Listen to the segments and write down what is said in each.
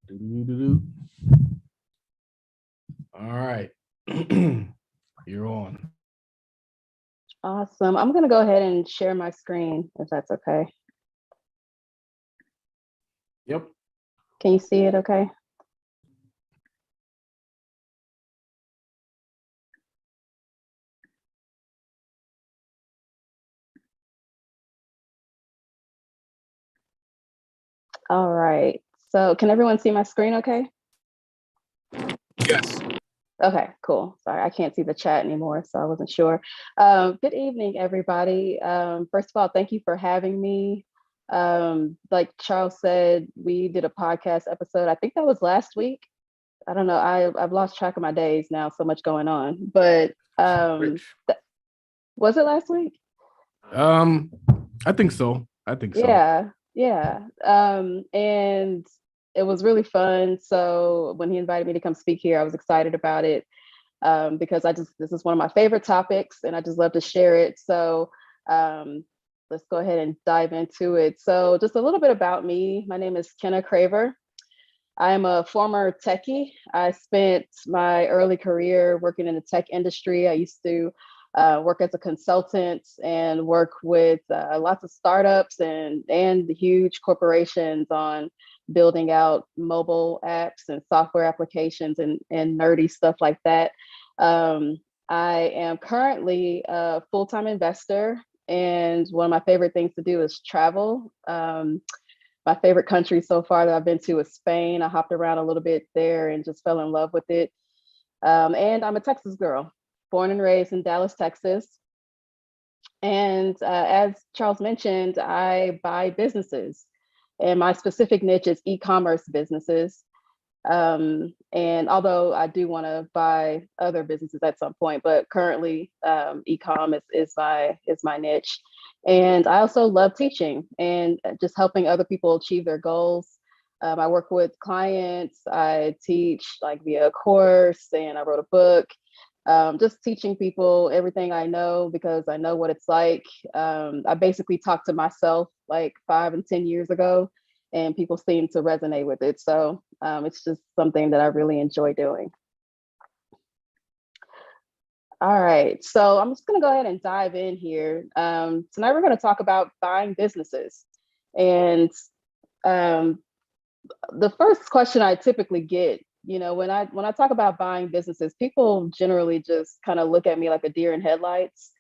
Doo-doo-doo-doo. All right. You're on. Awesome. I'm going to go ahead and share my screen if that's okay. Yep. Can you see it okay? All right. So can everyone see my screen okay? Yes. Okay, cool. Sorry, I can't see the chat anymore, so I wasn't sure. Good evening, everybody. First of all, thank you for having me. Like Charles said, we did a podcast episode. I think that was last week. I don't know. I've lost track of my days now, so much going on. But was it last week? I think so. I think so. Yeah. And it was really fun. So when he invited me to come speak here, I was excited about it. Because this is one of my favorite topics and I just love to share it. So let's go ahead and dive into it. So just a little bit about me. My name is Kenna Craver. I'm a former techie. I spent my early career working in the tech industry. I used to work as a consultant and work with lots of startups and huge corporations on building out mobile apps and software applications and nerdy stuff like that. I am currently a full-time investor, and one of my favorite things to do is travel. My favorite country so far that I've been to is Spain. I hopped around a little bit there and just fell in love with it. And I'm a Texas girl, born and raised in Dallas, Texas. And as Charles mentioned, I buy businesses, and my specific niche is e-commerce businesses. And although I do want to buy other businesses at some point, but currently e-com is my niche. And I also love teaching and just helping other people achieve their goals. I work with clients, I teach like via a course, and I wrote a book. Just teaching people everything I know because I know what it's like. I basically talked to myself like 5 and 10 years ago, and people seem to resonate with it. So it's just something that I really enjoy doing. All right, so I'm just going to go ahead and dive in here. Tonight we're going to talk about buying businesses. And the first question I typically get, when I talk about buying businesses, people generally just kind of look at me like a deer in headlights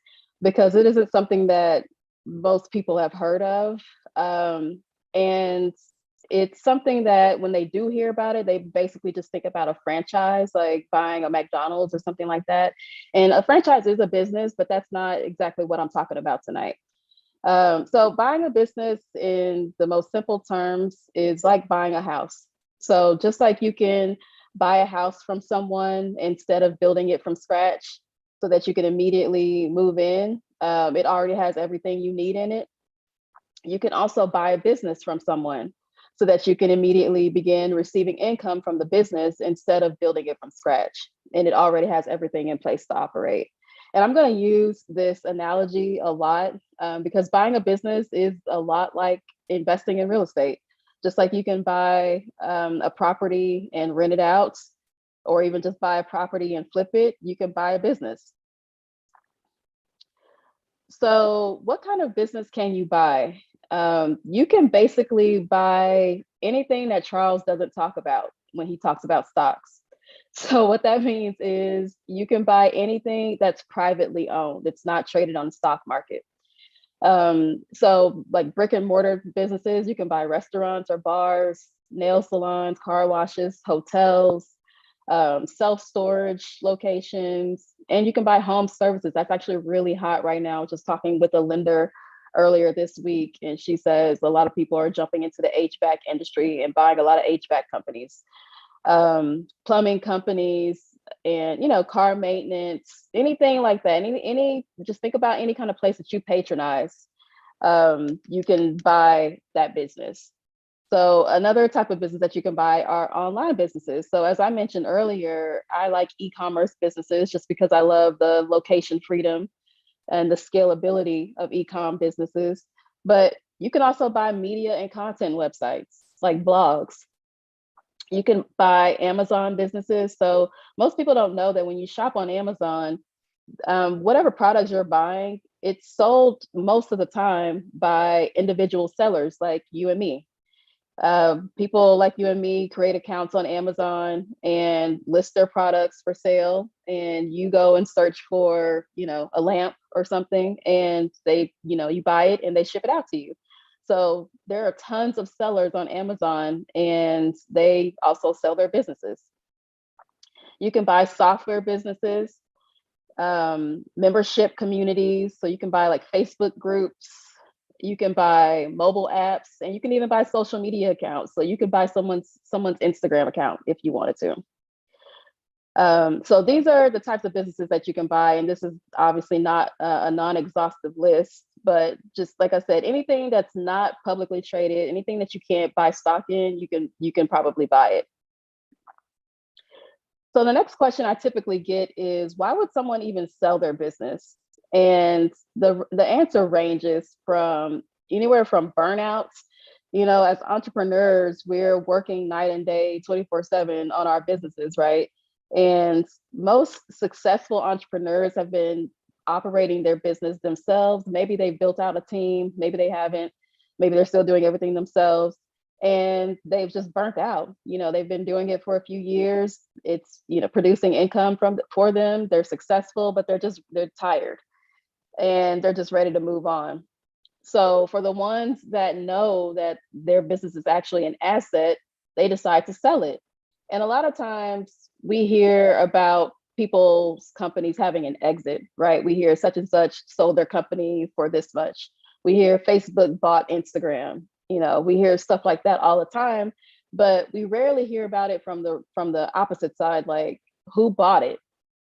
because it isn't something that most people have heard of. And it's something that when they do hear about it, they basically just think about a franchise, like buying a McDonald's or something like that. And a franchise is a business, but that's not exactly what I'm talking about tonight. So buying a business in the most simple terms is like buying a house. So just like you can buy a house from someone instead of building it from scratch so that you can immediately move in, it already has everything you need in it. You can also buy a business from someone so that you can immediately begin receiving income from the business instead of building it from scratch. And it already has everything in place to operate. And I'm going to use this analogy a lot because buying a business is a lot like investing in real estate. Just like you can buy a property and rent it out, or even just buy a property and flip it, you can buy a business. So, what kind of business can you buy? You can basically buy anything that Charles doesn't talk about when he talks about stocks. So what that means is you can buy anything that's privately owned. It's not traded on the stock market. So like brick and mortar businesses, you can buy restaurants or bars, nail salons, car washes, hotels, self-storage locations, and you can buy home services. That's actually really hot right now. Just talking with a lender earlier this week, and she says a lot of people are jumping into the HVAC industry and buying a lot of HVAC companies, plumbing companies, and car maintenance, anything like that. Any just think about any kind of place that you patronize. You can buy that business. So another type of business that you can buy are online businesses. So as I mentioned earlier, I like e-commerce businesses just because I love the location freedom and the scalability of e-com businesses. But you can also buy media and content websites like blogs. You can buy Amazon businesses. So most people don't know that when you shop on Amazon, whatever products you're buying, it's sold most of the time by individual sellers like you and me. People like you and me create accounts on Amazon and list their products for sale. And you go and search for, a lamp or something, and they, you buy it and they ship it out to you. So there are tons of sellers on Amazon, and they also sell their businesses. You can buy software businesses, membership communities. So you can buy like Facebook groups, you can buy mobile apps, and you can even buy social media accounts. So you can buy someone's Instagram account if you wanted to. So these are the types of businesses that you can buy, and this is obviously not a non-exhaustive list, but just like I said, anything that's not publicly traded, anything that you can't buy stock in, you can probably buy it. So the next question I typically get is, why would someone even sell their business? And the answer ranges from anywhere from burnouts. As entrepreneurs, we're working night and day, 24/7 on our businesses, right? And most successful entrepreneurs have been operating their business themselves. Maybe they've built out a team, maybe they haven't, maybe they're still doing everything themselves, and they've just burnt out. They've been doing it for a few years. It's, producing income for them. They're successful, but they're tired and they're just ready to move on. So for the ones that know that their business is actually an asset, they decide to sell it. And a lot of times we hear about people's companies having an exit, right? We hear such and such sold their company for this much. We hear Facebook bought Instagram. We hear stuff like that all the time, but we rarely hear about it from the opposite side, like who bought it?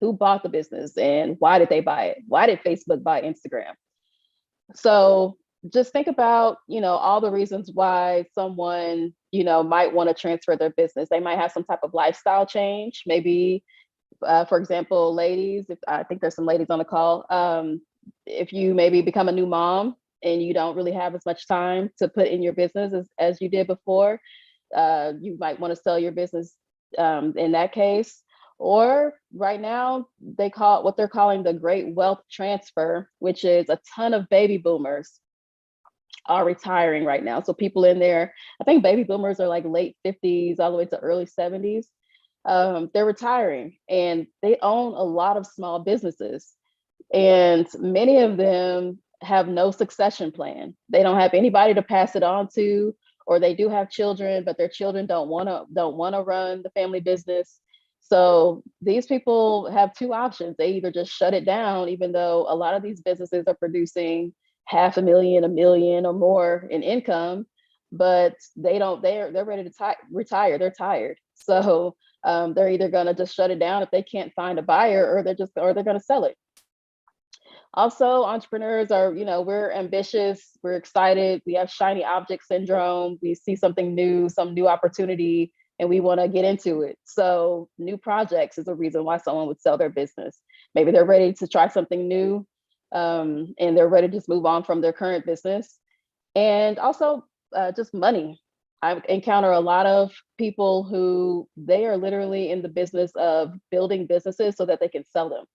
Who bought the business and why did they buy it? Why did Facebook buy Instagram? So just think about, all the reasons why someone, might want to transfer their business. They might have some type of lifestyle change. Maybe, for example, ladies, if I think there's some ladies on the call, if you maybe become a new mom and you don't really have as much time to put in your business as you did before, you might want to sell your business in that case. Or right now, what they're calling the great wealth transfer, which is a ton of baby boomers are retiring right now. So people in there, I think baby boomers are like late 50s all the way to early 70s. They're retiring and they own a lot of small businesses. And many of them have no succession plan. They don't have anybody to pass it on to, or they do have children, but their children don't want to run the family business. So these people have two options. They either just shut it down, even though a lot of these businesses are producing $500,000, $1 million or more in income, but they're ready to retire. They're tired. So they're either going to just shut it down if they can't find a buyer, or they're going to sell it. Also, entrepreneurs are, we're ambitious, we're excited, we have shiny object syndrome, we see something new, some new opportunity, and we want to get into it. So new projects is a reason why someone would sell their business. Maybe they're ready to try something new, and they're ready to just move on from their current business. And also just money. I encounter a lot of people who they are literally in the business of building businesses so that they can sell them.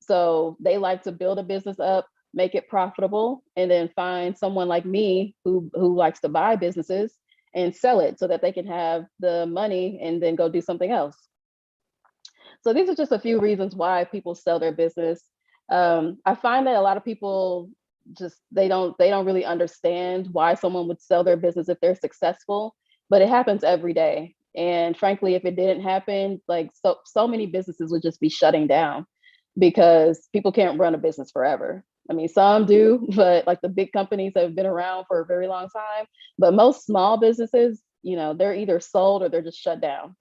So they like to build a business up, make it profitable, and then find someone like me who likes to buy businesses and sell it so that they can have the money and then go do something else. So these are just a few reasons why people sell their business. I find that a lot of people they don't really understand why someone would sell their business if they're successful, but it happens every day. And frankly, if it didn't happen, like so many businesses would just be shutting down, because people can't run a business forever. I mean, some do, but like the big companies have been around for a very long time. But most small businesses, they're either sold or they're just shut down.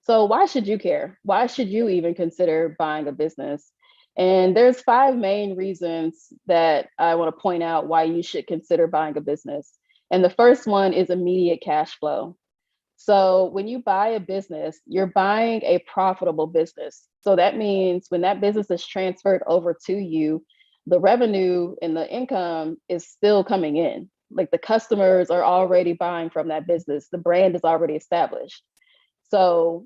So why should you care? Why should you even consider buying a business? And there's 5 main reasons that I want to point out why you should consider buying a business. And the first one is immediate cash flow. So when you buy a business, you're buying a profitable business. So that means when that business is transferred over to you, the revenue and the income is still coming in. Like the customers are already buying from that business. The brand is already established. So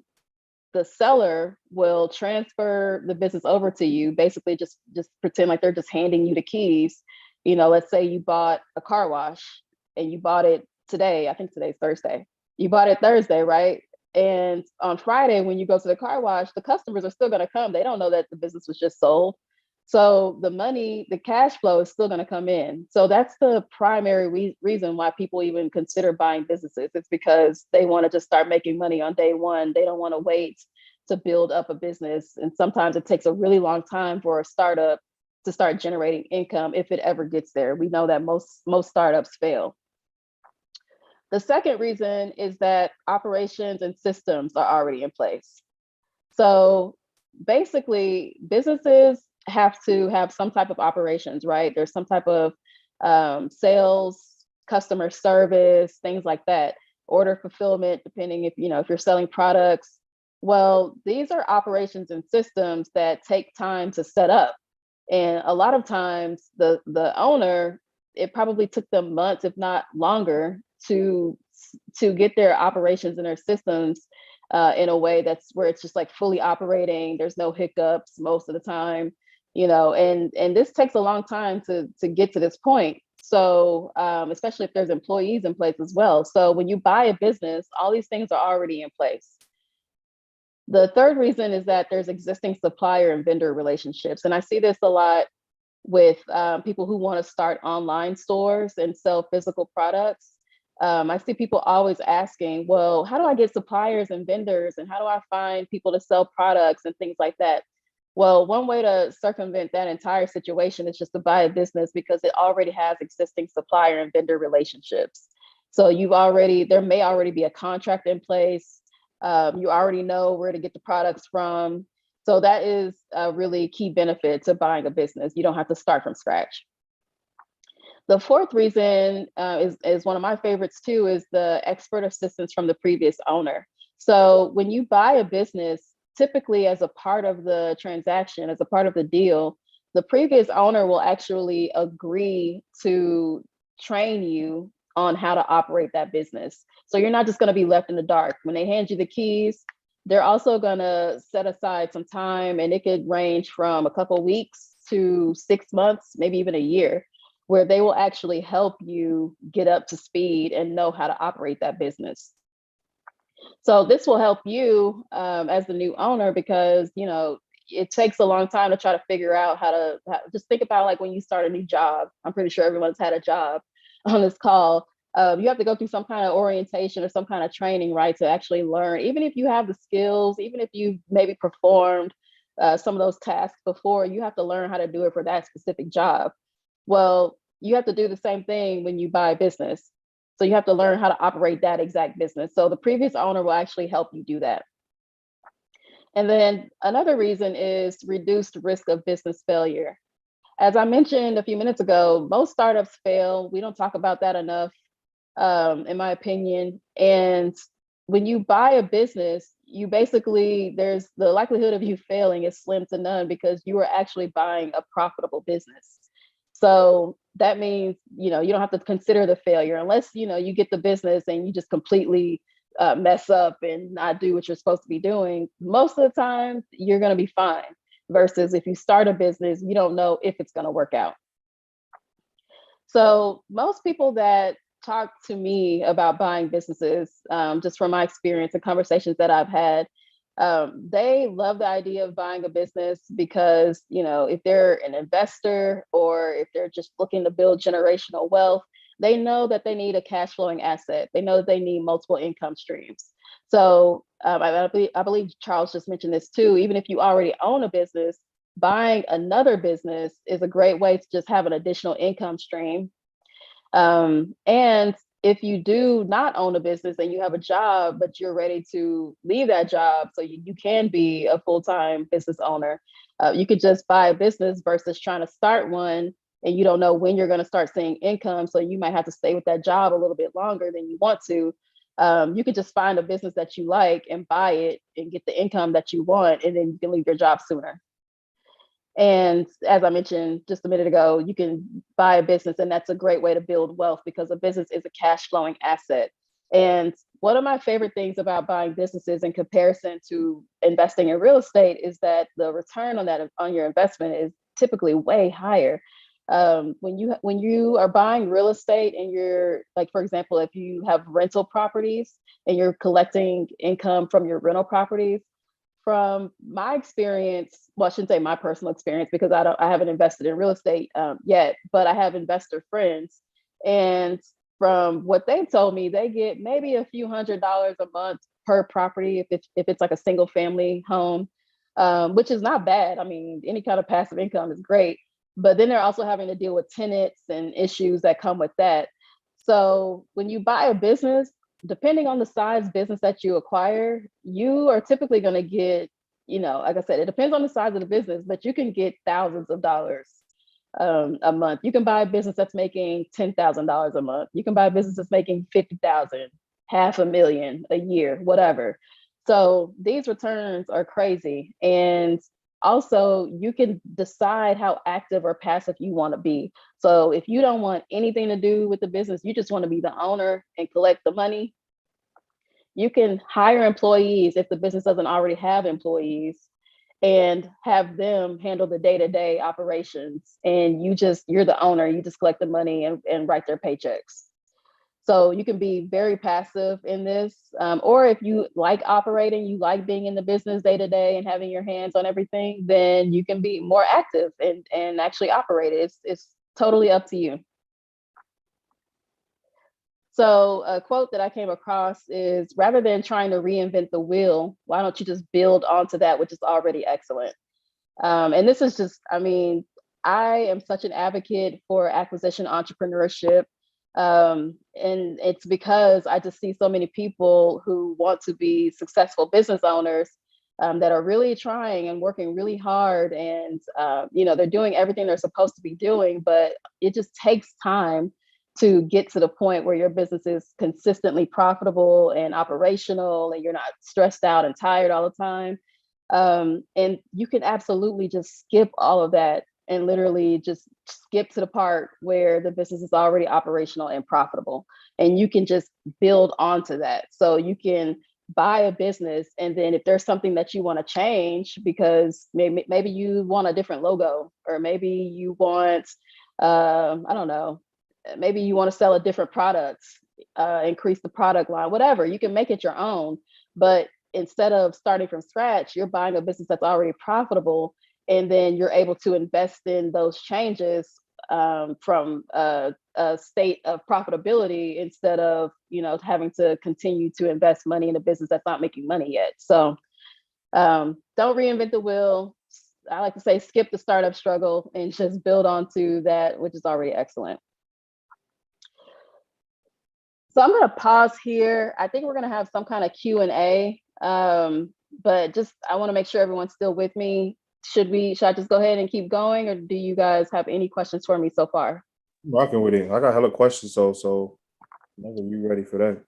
the seller will transfer the business over to you, basically just pretend like they're just handing you the keys. Let's say you bought a car wash and you bought it today. I think today's Thursday. You bought it Thursday, right? And on Friday, when you go to the car wash, the customers are still going to come. They don't know that the business was just sold. So the money, the cash flow is still going to come in. So that's the primary reason why people even consider buying businesses. It's because they want to just start making money on day one. They don't want to wait to build up a business. And sometimes it takes a really long time for a startup to start generating income if it ever gets there. We know that most startups fail. The second reason is that operations and systems are already in place. So basically, businesses have to have some type of operations, right? There's some type of sales, customer service, things like that, order fulfillment, depending if you're selling products. Well, these are operations and systems that take time to set up. And a lot of times the owner, it probably took them months, if not longer, to get their operations and their systems in a way that's where it's just like fully operating. There's no hiccups most of the time, and this takes a long time to get to this point. So especially if there's employees in place as well. So when you buy a business, all these things are already in place. The third reason is that there's existing supplier and vendor relationships. And I see this a lot with people who want to start online stores and sell physical products. I see people always asking, well, how do I get suppliers and vendors? And how do I find people to sell products and things like that? Well, one way to circumvent that entire situation is just to buy a business because it already has existing supplier and vendor relationships. So there may already be a contract in place. You already know where to get the products from. So that is a really key benefit to buying a business. You don't have to start from scratch. The fourth reason is one of my favorites too, is the expert assistance from the previous owner. So when you buy a business, typically as a part of the transaction, as a part of the deal, the previous owner will actually agree to train you on how to operate that business. So you're not just going to be left in the dark. When they hand you the keys, they're also going to set aside some time, and it could range from a couple of weeks to 6 months, maybe even a year, where they will actually help you get up to speed and know how to operate that business. So this will help you as the new owner, because it takes a long time to try to figure out how to just think about, like, when you start a new job. I'm pretty sure everyone's had a job on this call. You have to go through some kind of orientation or some kind of training, right, to actually learn. Even if you have the skills, even if you maybe performed some of those tasks before, you have to learn how to do it for that specific job. Well, you have to do the same thing when you buy a business. So you have to learn how to operate that exact business. So the previous owner will actually help you do that. And then another reason is reduced risk of business failure. As I mentioned a few minutes ago, most startups fail. We don't talk about that enough, in my opinion. And when you buy a business, there's the likelihood of you failing is slim to none, because you are actually buying a profitable business. So that means, you don't have to consider the failure unless, you get the business and you just completely mess up and not do what you're supposed to be doing. Most of the time, you're going to be fine. Versus if you start a business, you don't know if it's going to work out. So most people that talk to me about buying businesses, just from my experience and conversations that I've had, they love the idea of buying a business because, if they're an investor or if they're just looking to build generational wealth, they know that they need a cash flowing asset. They know that they need multiple income streams. So I believe Charles just mentioned this too. Even if you already own a business, buying another business is a great way to just have an additional income stream. And if you do not own a business and you have a job, but you're ready to leave that job so you can be a full-time business owner, you could just buy a business versus trying to start one and you don't know when you're going to start seeing income. So you might have to stay with that job a little bit longer than you want to. You could just find a business that you like and buy it and get the income that you want, and then you can leave your job sooner. And as I mentioned just a minute ago, you can buy a business, and that's a great way to build wealth because a business is a cash flowing asset. And one of my favorite things about buying businesses in comparison to investing in real estate is that the return on your investment is typically way higher. When you are buying real estate and you're like, for example, if you have rental properties and you're collecting income from your rental properties, from my experience, well, I shouldn't say my personal experience because I haven't invested in real estate yet, but I have investor friends, and from what they've told me, they get maybe a few $100s a month per property if it's like a single family home, which is not bad. I mean, any kind of passive income is great, but then they're also having to deal with tenants and issues that come with that. So when you buy a business, depending on the size business that you acquire, you are typically going to get, like I said, it depends on the size of the business, but you can get thousands of dollars a month. You can buy a business that's making $10,000 a month. You can buy a business that's making 50,000, $500,000 a year, whatever. So these returns are crazy. And also, you can decide how active or passive you want to be. So if you don't want anything to do with the business, you just want to be the owner and collect the money, you can hire employees if the business doesn't already have employees and have them handle the day-to-day operations. And you're the owner, you just collect the money and write their paychecks. So you can be very passive in this. Or if you like operating, you like being in the business day to day and having your hands on everything, then you can be more active and actually operate it. It's totally up to you. So a quote that I came across is, rather than trying to reinvent the wheel, why don't you just build onto that which is already excellent? And this is just, I mean, I am such an advocate for acquisition entrepreneurship. And it's because I just see so many people who want to be successful business owners that are really trying and working really hard. And, they're doing everything they're supposed to be doing, but it just takes time to get to the point where your business is consistently profitable and operational and you're not stressed out and tired all the time. And you can absolutely just skip all of that and literally just skip to the part where the business is already operational and profitable. And you can just build onto that. So you can buy a business, and then if there's something that you want to change, because maybe you want a different logo, or maybe you want, I don't know, maybe you want to sell a different product, increase the product line, whatever, you can make it your own. But instead of starting from scratch, you're buying a business that's already profitable, and then you're able to invest in those changes from a state of profitability instead of having to continue to invest money in a business that's not making money yet. So don't reinvent the wheel. I like to say skip the startup struggle and just build onto that which is already excellent. So I'm going to pause here. I think we're going to have some kind of Q&A, but just I want to make sure everyone's still with me. Should I just go ahead and keep going, or do you guys have any questions for me so far? I'm rocking with it. I got hella questions, so whenever you ready for that.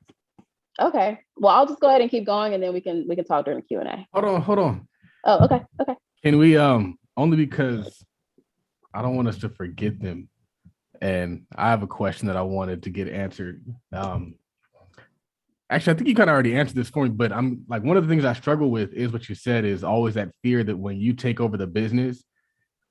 Okay. Well, I'll just go ahead and keep going, and then we can talk during the Q&A. Hold on. Oh, okay. Can we only because I don't want us to forget them, and I have a question that I wanted to get answered. Actually, I think you kind of already answered this for me, but I'm like, one of the things I struggle with is what you said is always that fear that when you take over the business,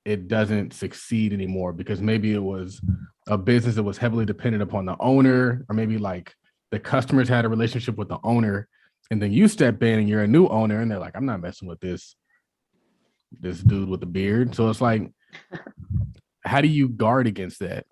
it doesn't succeed anymore, because maybe it was a business that was heavily dependent upon the owner, or maybe like the customers had a relationship with the owner, and then you step in and you're a new owner and they're like, I'm not messing with this dude with the beard. So it's like, how do you guard against that?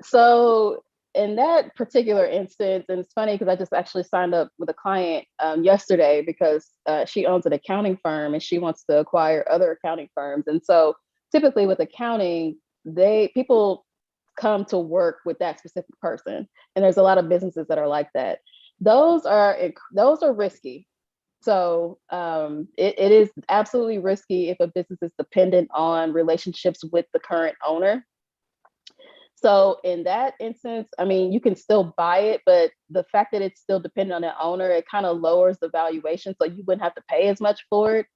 So in that particular instance, and it's funny because I just actually signed up with a client yesterday because she owns an accounting firm and she wants to acquire other accounting firms. And so typically with accounting, people come to work with that specific person. And there's a lot of businesses that are like that. Those are risky. So it is absolutely risky if a business is dependent on relationships with the current owner. So in that instance, I mean, you can still buy it, but the fact that it's still dependent on the owner, it kind of lowers the valuation. So you wouldn't have to pay as much for it.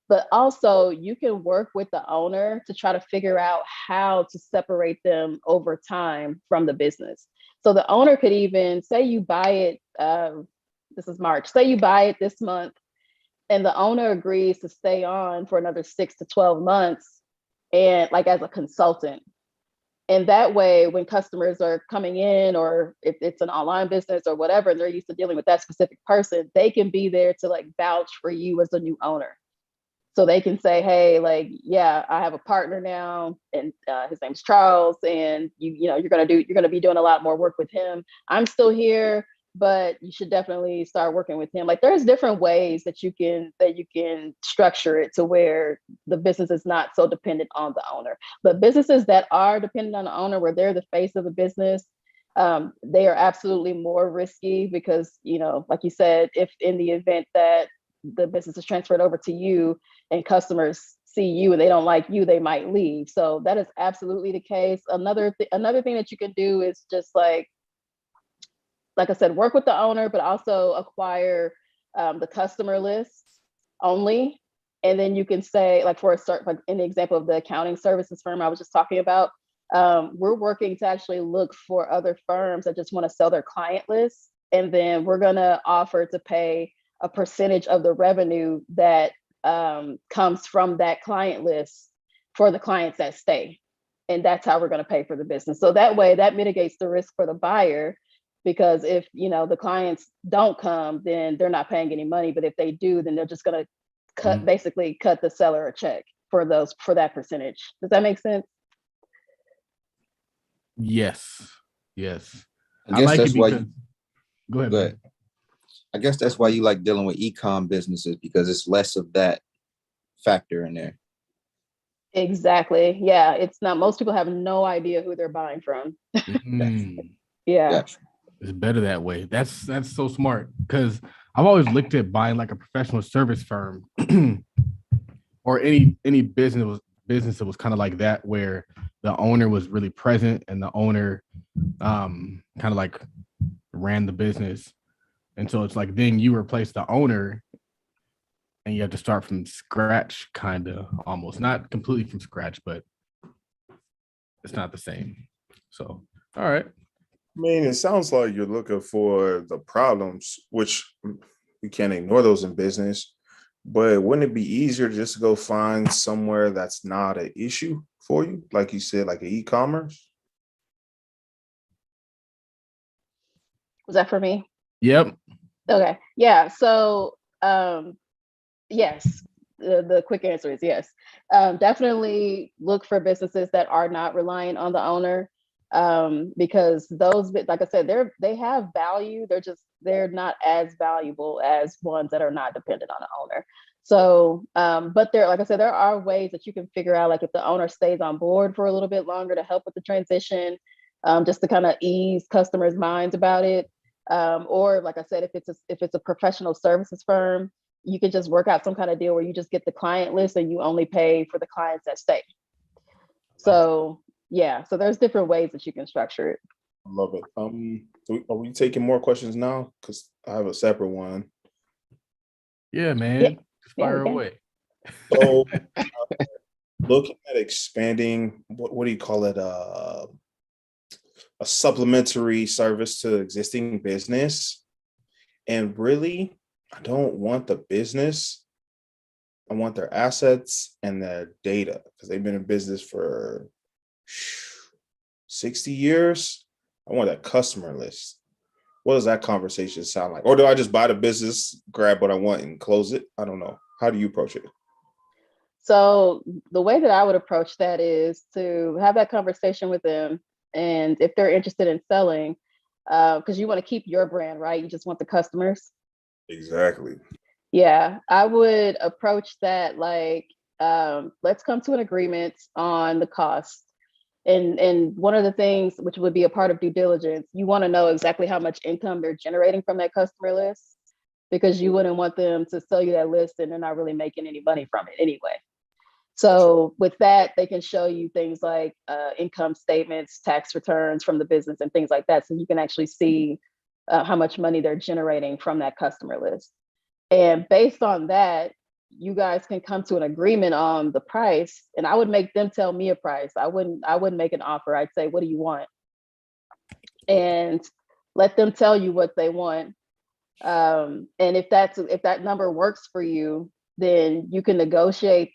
But also you can work with the owner to try to figure out how to separate them over time from the business. So the owner could even say you buy it, this is March, say you buy it this month, and the owner agrees to stay on for another 6 to 12 months, and like as a consultant. And that way, when customers are coming in, or if it's an online business or whatever, and they're used to dealing with that specific person, they can be there to like vouch for you as a new owner. So they can say, hey, like, yeah, I have a partner now, and his name's Charles, and you're gonna be doing a lot more work with him. I'm still here, but you should definitely start working with him. Like, there's different ways that you can structure it to where the business is not so dependent on the owner. But businesses that are dependent on the owner, where they're the face of the business, they are absolutely more risky because, like you said, if in the event that the business is transferred over to you and customers see you and they don't like you, they might leave. So that is absolutely the case. Another thing that you can do is just like I said, work with the owner, but also acquire the customer list only. And then you can say, like, for a start, like in the example of the accounting services firm I was just talking about, we're working to actually look for other firms that just want to sell their client list. And then we're going to offer to pay a percentage of the revenue that comes from that client list for the clients that stay. And that's how we're going to pay for the business. So that way, that mitigates the risk for the buyer, because if the clients don't come, then they're not paying any money. But if they do, then they're just going to basically cut the seller a check for that percentage. Does that make sense? Yes. I guess that's why go ahead. Go ahead. I guess that's why you like dealing with e-com businesses, because it's less of that factor in there. Exactly. Yeah. It's not, most people have no idea who they're buying from. Yeah. Gotcha. It's better that way. That's so smart, because I've always looked at buying like a professional service firm or any business that was kind of like that, where the owner was really present and the owner kind of like ran the business. And so it's like, then you replace the owner and you have to start from scratch, kind of, almost not completely from scratch, but it's not the same. So, all right. I mean, it sounds like you're looking for the problems, which you can't ignore those in business. But wouldn't it be easier just to go find somewhere that's not an issue for you? Like you said, like an e-commerce? Was that for me? Yep. Okay. Yeah. So, yes, the quick answer is yes. Definitely look for businesses that are not reliant on the owner, because those, like I said, they have value. They're not as valuable as ones that are not dependent on the owner. So, but like I said, there are ways that you can figure out, like if the owner stays on board for a little bit longer to help with the transition, just to kind of ease customers' minds about it. Or like I said, if it's a professional services firm, you can just work out some kind of deal where you just get the client list and you only pay for the clients that stay. So yeah, so there's different ways that you can structure it. I love it. Are we taking more questions now? Because I have a separate one. Yeah, man. Yeah. Just fire away. So looking at expanding, what do you call it? A supplementary service to existing business. And really, I don't want the business. I want their assets and their data, because they've been in business for 60 years. I want that customer list. What does that conversation sound like? Or do I just buy the business, grab what I want and close it? I don't know. How do you approach it? So the way that I would approach that is to have that conversation with them. And if they're interested in selling, because you want to keep your brand, right? You just want the customers. Exactly. Yeah, I would approach that like, let's come to an agreement on the cost. And one of the things which would be a part of due diligence, you want to know exactly how much income they're generating from that customer list, because you wouldn't want them to sell you that list and they're not really making any money from it anyway. So with that, they can show you things like income statements, tax returns from the business and things like that. So you can actually see how much money they're generating from that customer list. And based on that, you guys can come to an agreement on the price, and I would make them tell me a price. I wouldn't make an offer. I'd say, what do you want? And let them tell you what they want. And if that number works for you, then you can negotiate.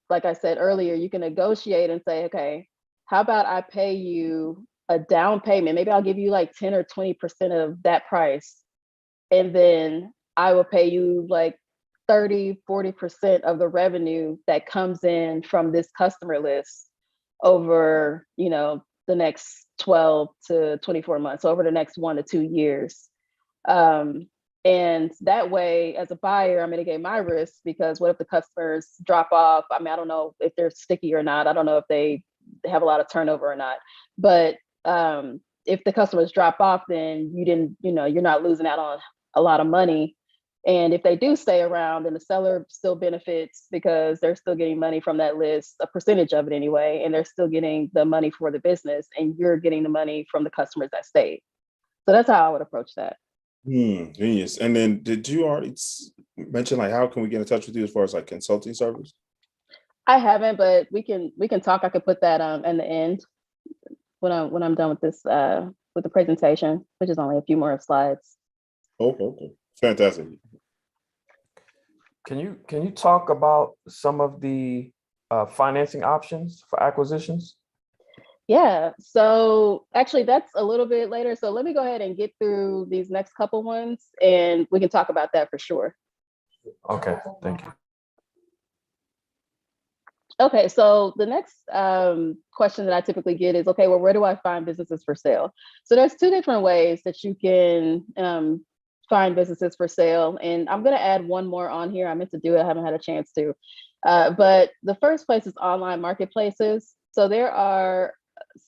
Like I said earlier, you can negotiate and say, okay, how about I pay you a down payment? Maybe I'll give you like 10 or 20% of that price. And then I will pay you like 30, 40% of the revenue that comes in from this customer list over, the next 12 to 24 months, over the next 1 to 2 years. And that way, as a buyer, I mitigate my risk, because what if the customers drop off? I mean, I don't know if they're sticky or not. I don't know if they have a lot of turnover or not. But if the customers drop off, then you're not losing out on a lot of money. And if they do stay around, then the seller still benefits, because they're still getting money from that list, a percentage of it anyway, and they're still getting the money for the business, and you're getting the money from the customers that stayed. So that's how I would approach that. Genius. And then did you already mention like how can we get in touch with you as far as like consulting service? I haven't, but we can talk. I could put that in the end when I'm done with this with the presentation, which is only a few more slides. Okay. Fantastic. Can you talk about some of the financing options for acquisitions? Yeah, so actually that's a little bit later. So let me go ahead and get through these next couple ones, and we can talk about that for sure. Okay, thank you. Okay, so the next question that I typically get is, okay, well, where do I find businesses for sale? So there's two different ways that you can find businesses for sale. And I'm gonna add one more on here. I meant to do it, I haven't had a chance to. But the first place is online marketplaces. So there are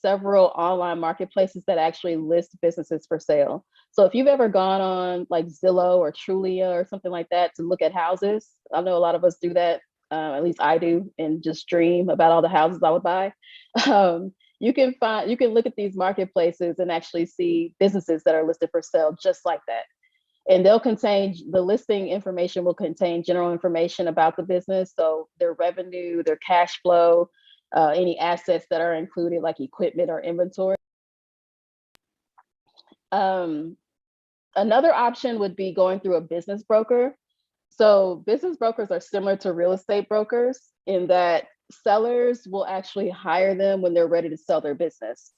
several online marketplaces that actually list businesses for sale. So if you've ever gone on like Zillow or Trulia or something like that to look at houses, I know a lot of us do that. At least I do, and just dream about all the houses I would buy. You can look at these marketplaces and actually see businesses that are listed for sale just like that. And the listing information will contain general information about the business. So their revenue, their cash flow, any assets that are included, like equipment or inventory. Another option would be going through a business broker. So business brokers are similar to real estate brokers in that sellers will actually hire them when they're ready to sell their business.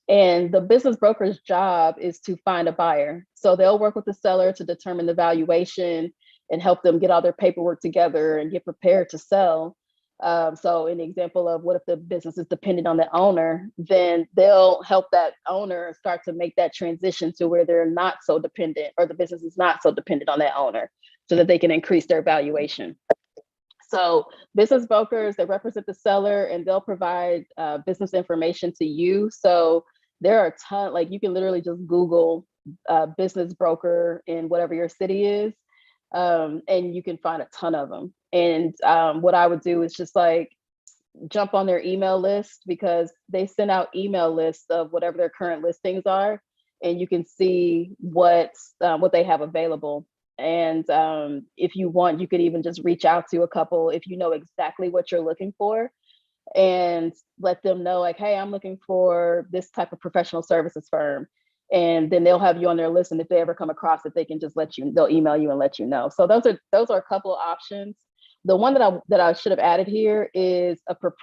And the business broker's job is to find a buyer. So they'll work with the seller to determine the valuation and help them get all their paperwork together and get prepared to sell. So in the example of what if the business is dependent on the owner, then they'll help that owner start to make that transition to where they're not so dependent, or the business is not so dependent on that owner, so that they can increase their valuation. So business brokers, they represent the seller and they'll provide business information to you. So there are a ton, like you can literally just Google business broker in whatever your city is, and you can find a ton of them. And what I would do is just like jump on their email list, because they send out email lists of whatever their current listings are, and you can see what they have available. And if you want, you could even just reach out to a couple if you know exactly what you're looking for, and let them know like, hey, I'm looking for this type of professional services firm. And then they'll have you on their list. And if they ever come across it, they can just they'll email you and let you know. So those are a couple of options. The one that I should have added here is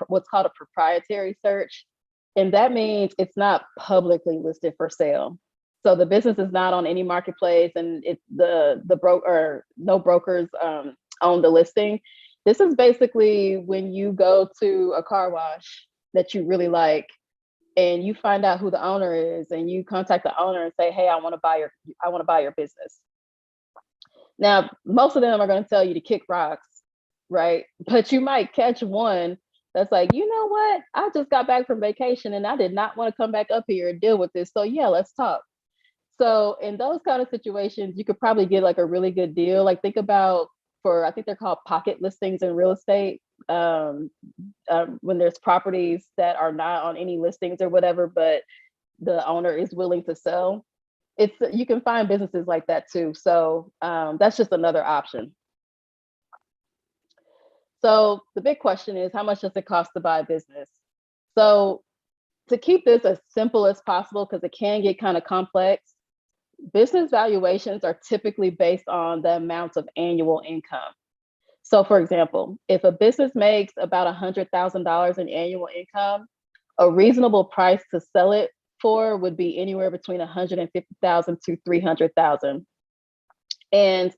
what's called a proprietary search. And that means it's not publicly listed for sale. So the business is not on any marketplace, and it's no brokers own the listing. This is basically when you go to a car wash that you really like, and you find out who the owner is, and you contact the owner and say, hey, I want to buy your business. Now, most of them are going to tell you to kick rocks, right? But you might catch one that's like, you know what? I just got back from vacation and I did not want to come back up here and deal with this. So yeah, let's talk. So in those kind of situations, you could probably get like a really good deal. Like think about I think they're called pocket listings in real estate. When there's properties that are not on any listings or whatever, but the owner is willing to sell. You can find businesses like that too. So that's just another option. So the big question is, how much does it cost to buy a business? So to keep this as simple as possible, because it can get kind of complex, business valuations are typically based on the amount of annual income. So for example, if a business makes about $100,000 in annual income, a reasonable price to sell it for would be anywhere between 150,000 to 300,000. And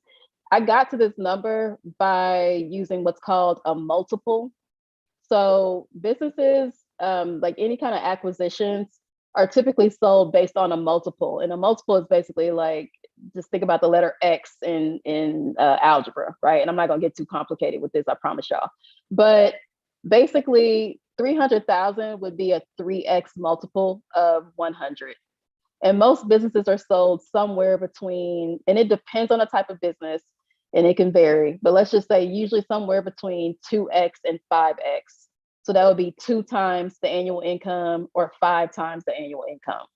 I got to this number by using what's called a multiple. So businesses, like any kind of acquisitions, are typically sold based on a multiple. And a multiple is basically like, just think about the letter X in algebra, right? And I'm not gonna get too complicated with this, I promise y'all. But basically, 300,000 would be a 3x multiple of 100. And most businesses are sold somewhere between, and it depends on the type of business and it can vary, but let's just say usually somewhere between 2x and 5x. So that would be 2 times the annual income or 5 times the annual income.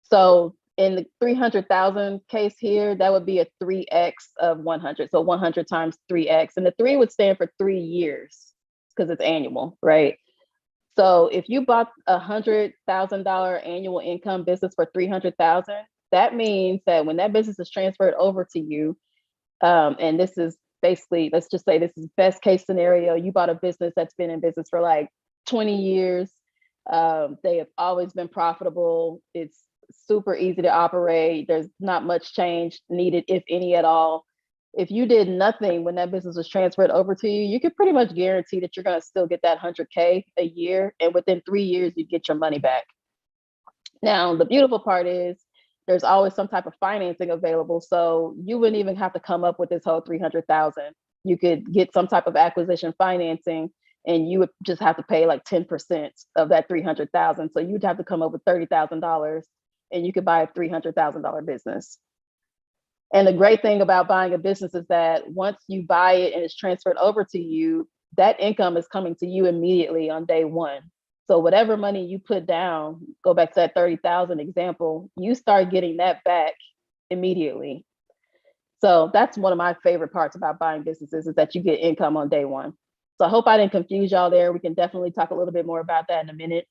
So in the 300,000 case here, that would be a 3x of 100. So 100 times 3x, and the 3 would stand for 3 years because it's annual, right? So if you bought $100,000 annual income business for 300,000, that means that when that business is transferred over to you, and this is basically, let's just say this is best case scenario, you bought a business that's been in business for like 20 years. They have always been profitable. It's super easy to operate. There's not much change needed, if any at all. If you did nothing when that business was transferred over to you, you could pretty much guarantee that you're going to still get that 100K a year. And within 3 years, you get your money back. Now, the beautiful part is there's always some type of financing available. So you wouldn't even have to come up with this whole 300,000. You could get some type of acquisition financing and you would just have to pay like 10% of that 300,000. So you'd have to come up with $30,000 and you could buy a $300,000 business. And the great thing about buying a business is that once you buy it and it's transferred over to you, that income is coming to you immediately on day one. So whatever money you put down, go back to that 30,000 example, you start getting that back immediately. So that's one of my favorite parts about buying businesses, is that you get income on day one. So I hope I didn't confuse y'all there. We can definitely talk a little bit more about that in a minute.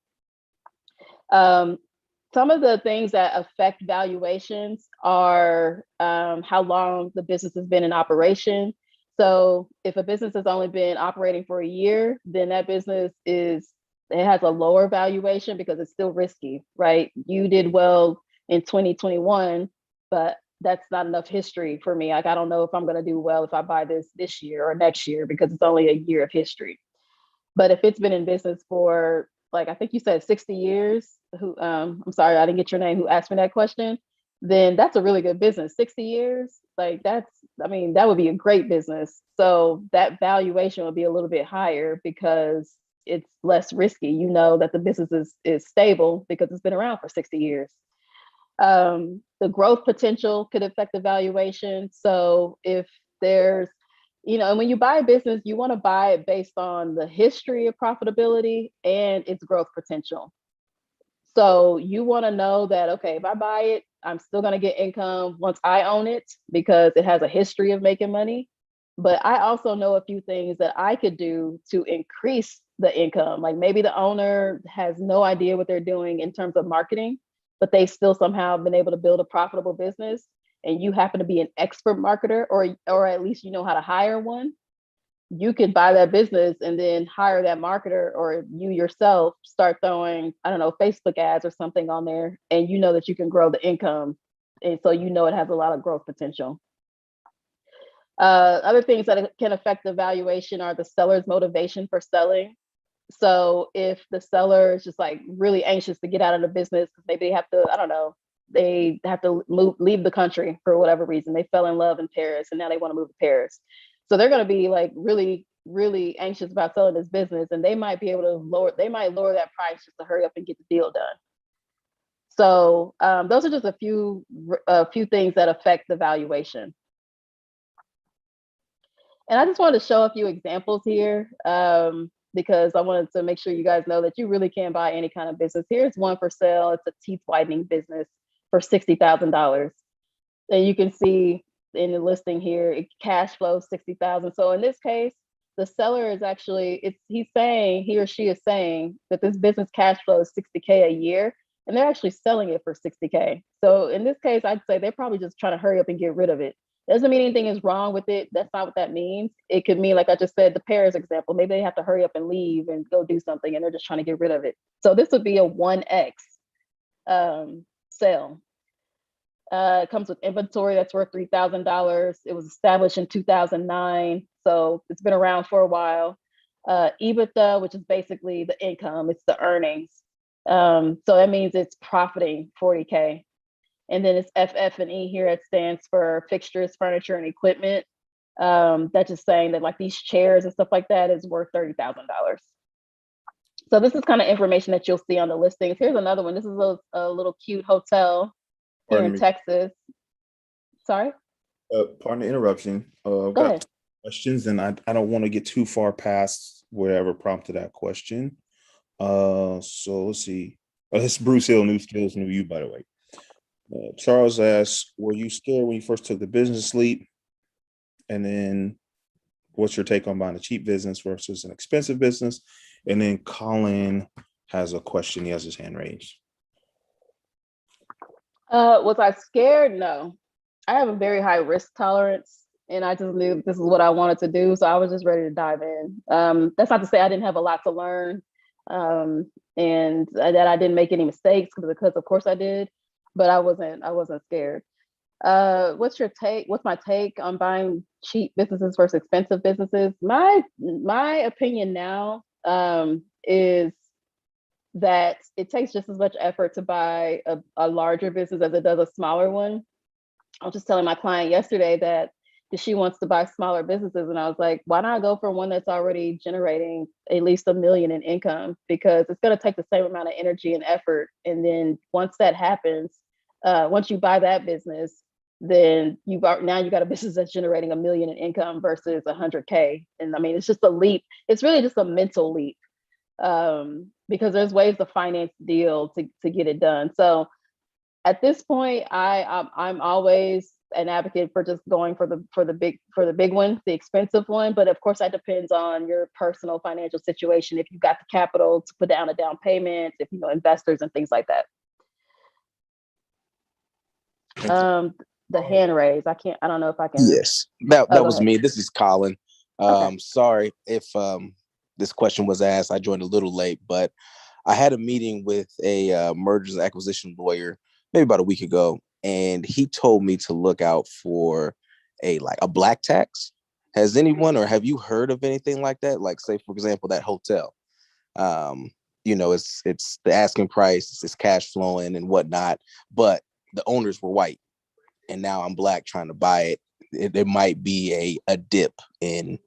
Some of the things that affect valuations are how long the business has been in operation. So if a business has only been operating for a year, then that business it has a lower valuation because it's still risky, right? You did well in 2021, but that's not enough history for me. Like, I don't know if I'm going to do well if I buy this year or next year because it's only a year of history. But if it's been in business for, like, I think you said 60 years, I'm sorry, I didn't get your name, who asked me that question, then that's a really good business. 60 years, like that would be a great business. So that valuation would be a little bit higher because it's less risky. You know that the business is stable because it's been around for 60 years. The growth potential could affect the valuation. So if there's, and when you buy a business, you want to buy it based on the history of profitability and its growth potential. So you want to know that, okay, if I buy it, I'm still going to get income once I own it because it has a history of making money. But I also know a few things that I could do to increase the income. Like maybe the owner has no idea what they're doing in terms of marketing, but they still somehow been able to build a profitable business. And you happen to be an expert marketer, or at least you know how to hire one. You could buy that business and then hire that marketer, or you yourself start throwing, I don't know, Facebook ads or something on there, and you know that you can grow the income. And so you know it has a lot of growth potential. Other things that can affect the valuation are the seller's motivation for selling. So if the seller is just like really anxious to get out of the business, maybe they have to, I don't know, they have to leave the country for whatever reason. They fell in love in Paris and now they want to move to Paris. So they're going to be like really, really anxious about selling this business, and they might be able to lower that price just to hurry up and get the deal done. So those are just a few things that affect the valuation. And I just wanted to show a few examples here because I wanted to make sure you guys know that you really can buy any kind of business. Here's one for sale. It's a teeth whitening business for $60,000. And you can see in the listing here, it cash flows $60,000. So in this case, the seller is actually, he or she is saying that this business cash flow is 60K a year, and they're actually selling it for 60K. So in this case, I'd say they're probably just trying to hurry up and get rid of it. Doesn't mean anything is wrong with it. That's not what that means. It could mean, like I just said, the Paris example, maybe they have to hurry up and leave and go do something, and they're just trying to get rid of it. So this would be a 1X sale. It comes with inventory that's worth $3,000. It was established in 2009, so it's been around for a while. EBITDA, which is basically the income, it's the earnings. So that means it's profiting 40K. And then it's FF&E here. It stands for fixtures, furniture, and equipment. That's just saying that like these chairs and stuff like that is worth $30,000. So this is kind of information that you'll see on the listings. Here's another one. This is a little cute hotel here in Texas. Sorry? Pardon the interruption. I've Go got ahead. questions, and I don't want to get too far past whatever prompted that question. So let's see. This is Bruce Hill, New Skills, New You, by the way. Charles asks, were you scared when you first took the business leap? And then what's your take on buying a cheap business versus an expensive business? And then Colin has a question. He has his hand raised. Was I scared? No. I have a very high risk tolerance, and I just knew this is what I wanted to do. So I was just ready to dive in. That's not to say I didn't have a lot to learn, and that I didn't make any mistakes, because of course I did, but I wasn't scared. What's your take? What's my take on buying cheap businesses versus expensive businesses? My opinion now is that it takes just as much effort to buy a larger business as it does a smaller one. I was just telling my client yesterday that she wants to buy smaller businesses, and I was like, why not go for one that's already generating at least $1 million in income? Because it's going to take the same amount of energy and effort, and then once that happens, once you buy that business, then you got a business that's generating $1 million in income versus 100K. And I mean, it's just a leap. It's really just a mental leap, because there's ways to finance the deal to get it done. So at this point, I'm always an advocate for just going for the big one, the expensive one. But of course, that depends on your personal financial situation. If you've got the capital to put down a down payment, if you know investors and things like that. The hand raise. I don't know if I can. Yes, that was me. This is Colin. Okay. Sorry if this question was asked. I joined a little late, but I had a meeting with a mergers and acquisition lawyer maybe about a week ago, and he told me to look out for a black tax. Has anyone, or have you heard of anything like that? Like, say, for example, that hotel. It's the asking price, it's cash flowing and whatnot, but the owners were white, and now I'm black trying to buy it. There might be a dip in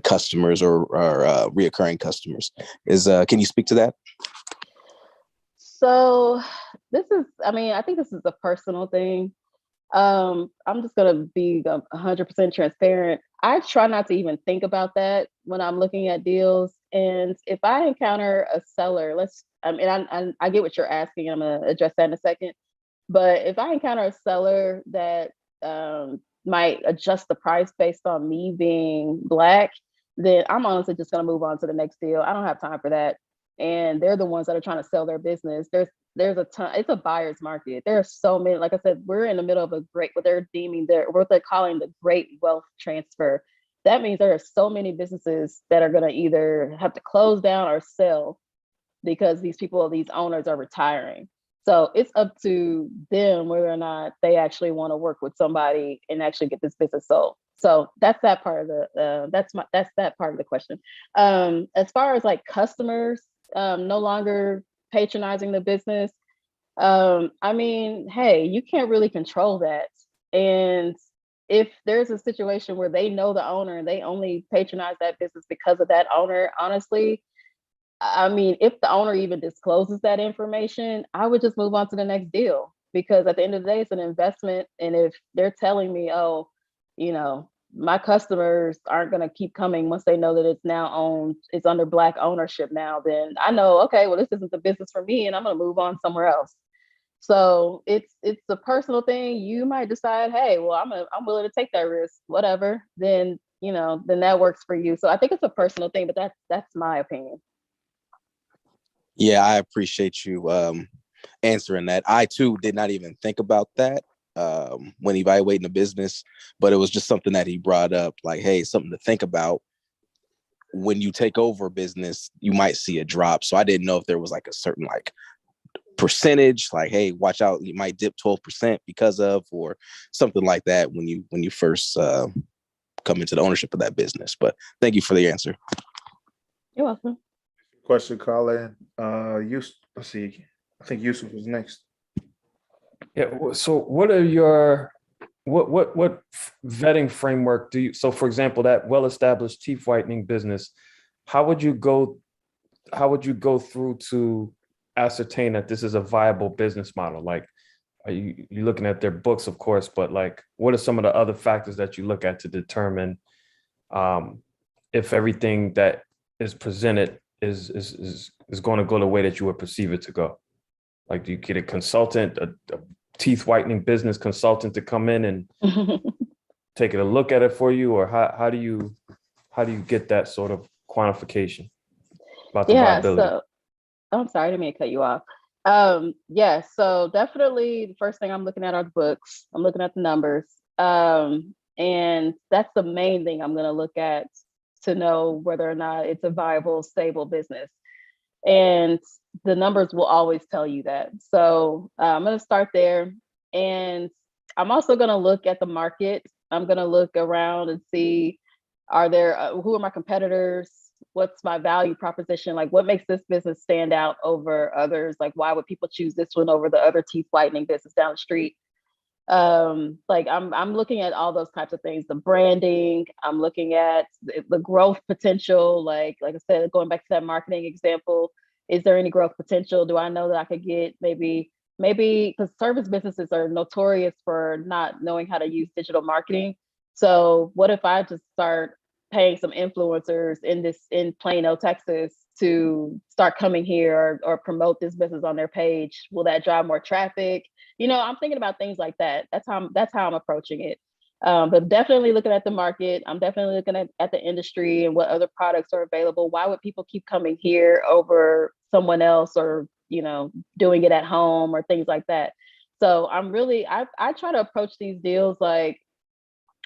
customers or reoccurring customers. Can you speak to that? So I think this is a personal thing. I'm just gonna be 100% transparent. I try not to even think about that when I'm looking at deals. And if I encounter a seller, I get what you're asking. I'm gonna address that in a second. But if I encounter a seller that might adjust the price based on me being black, then I'm honestly just gonna move on to the next deal. I don't have time for that. And they're the ones that are trying to sell their business. There's a ton. It's a buyer's market. There are so many. Like I said, we're in the middle of what they're calling the great wealth transfer. That means there are so many businesses that are going to either have to close down or sell because these owners are retiring. So it's up to them whether or not they actually want to work with somebody and actually get this business sold. So that's that part of that part of the question. As far as like customers no longer patronizing the business, I mean, hey, you can't really control that. And if there's a situation where they know the owner and they only patronize that business because of that owner, honestly, I mean, if the owner even discloses that information, I would just move on to the next deal, because at the end of the day, it's an investment. And if they're telling me, oh, my customers aren't going to keep coming once they know that it's under black ownership now, then I know, okay, well, this isn't the business for me and I'm going to move on somewhere else. So it's a personal thing. You might decide, hey, well, I'm willing to take that risk, whatever. Then then that works for you. So I think it's a personal thing, but that's my opinion. Yeah, I appreciate you answering that. I too did not even think about that when evaluating a business, but it was just something that he brought up, like, hey, something to think about. When you take over a business, you might see a drop. So I didn't know if there was like a certain like percentage, like, hey, watch out, you might dip 12% because of, or something like that when you first come into the ownership of that business. But thank you for the answer. You're welcome. Question, Colin. Let's see. I think Yusuf was next. Yeah. So what are your what vetting framework do you? So for example, that well-established teeth whitening business, how would you go through to ascertain that this is a viable business model? Like, are you looking at their books, of course, but like, what are some of the other factors that you look at to determine if everything that is presented is going to go the way that you would perceive it to go? Like, do you get a consultant, a teeth whitening business consultant to come in and take a look at it for you, or how do you get that sort of quantification about the viability? So I'm sorry, I didn't mean to cut you off. So definitely the first thing I'm looking at are the books. I'm looking at the numbers. And that's the main thing I'm going to look at to know whether or not it's a viable, stable business. And the numbers will always tell you that. So I'm going to start there. And I'm also going to look at the market. I'm going to look around and see, who are my competitors? What's my value proposition? Like, what makes this business stand out over others? Like, why would people choose this one over the other teeth whitening business down the street? Like I'm looking at all those types of things, the branding, I'm looking at the growth potential. Like I said, going back to that marketing example, is there any growth potential? Do I know that I could get maybe because service businesses are notorious for not knowing how to use digital marketing. So what if I just start paying some influencers in Plano, Texas, to start coming here or promote this business on their page? Will that drive more traffic? I'm thinking about things like that. That's how I'm approaching it. But definitely looking at the market. I'm definitely looking at the industry and what other products are available. Why would people keep coming here over someone else, or doing it at home or things like that? So I try to approach these deals like,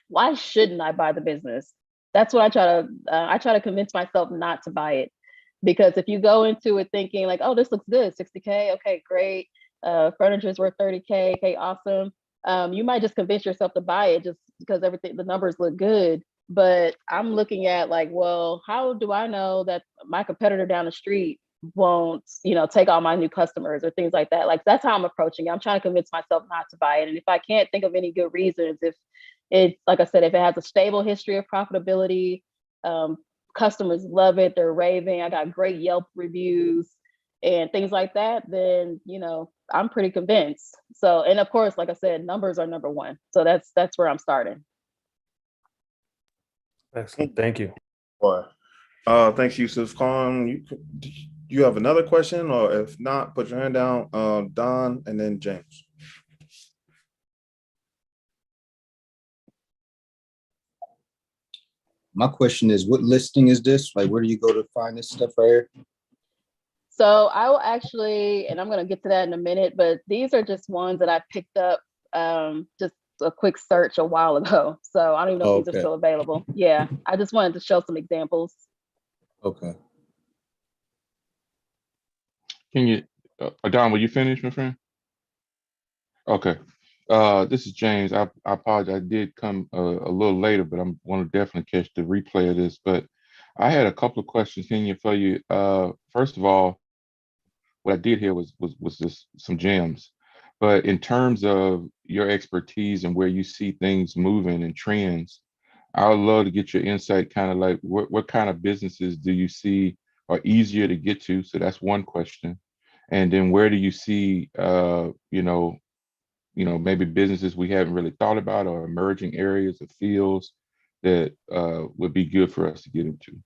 why shouldn't I buy the business? That's what I try to convince myself not to buy it. Because if you go into it thinking like, oh, this looks good, 60K, okay, great. Furniture is worth 30K, okay, awesome. You might just convince yourself to buy it just because the numbers look good. But I'm looking at like, well, how do I know that my competitor down the street won't, take all my new customers or things like that? Like, that's how I'm approaching it. I'm trying to convince myself not to buy it. And if I can't think of any good reasons, if it's, like I said, if it has a stable history of profitability, customers love it, they're raving, I got great Yelp reviews and things like that, then, I'm pretty convinced. So, and of course, like I said, numbers are number one. So that's where I'm starting. Excellent. Thank you. Boy. Thanks, Yusuf. Khan, you have another question, or if not, put your hand down. Don, and then James. My question is, what listing is this? Like, where do you go to find this stuff right here? So I will actually, and I'm going to get to that in a minute, but these are just ones that I picked up just a quick search a while ago. So I don't even know if these are still available. Yeah, I just wanted to show some examples. Okay. Can you, Don, will you finish, my friend? Okay. This is James. I apologize. I did come a little later, but I want to definitely catch the replay of this. But I had a couple of questions, Kenya, for you. First of all, what I did here was just some gems. But in terms of your expertise and where you see things moving and trends, I would love to get your insight, kind of like what kind of businesses do you see are easier to get to? So that's one question. And then where do you see, maybe businesses we haven't really thought about, or emerging areas or fields that would be good for us to get into?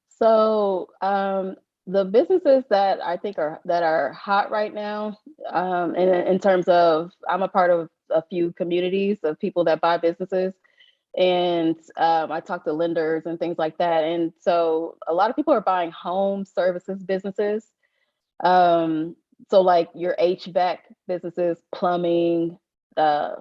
So the businesses that I think are hot right now, in terms of, I'm a part of a few communities of people that buy businesses. And I talk to lenders and things like that. And so a lot of people are buying home services businesses. So like your HVAC businesses, plumbing, uh,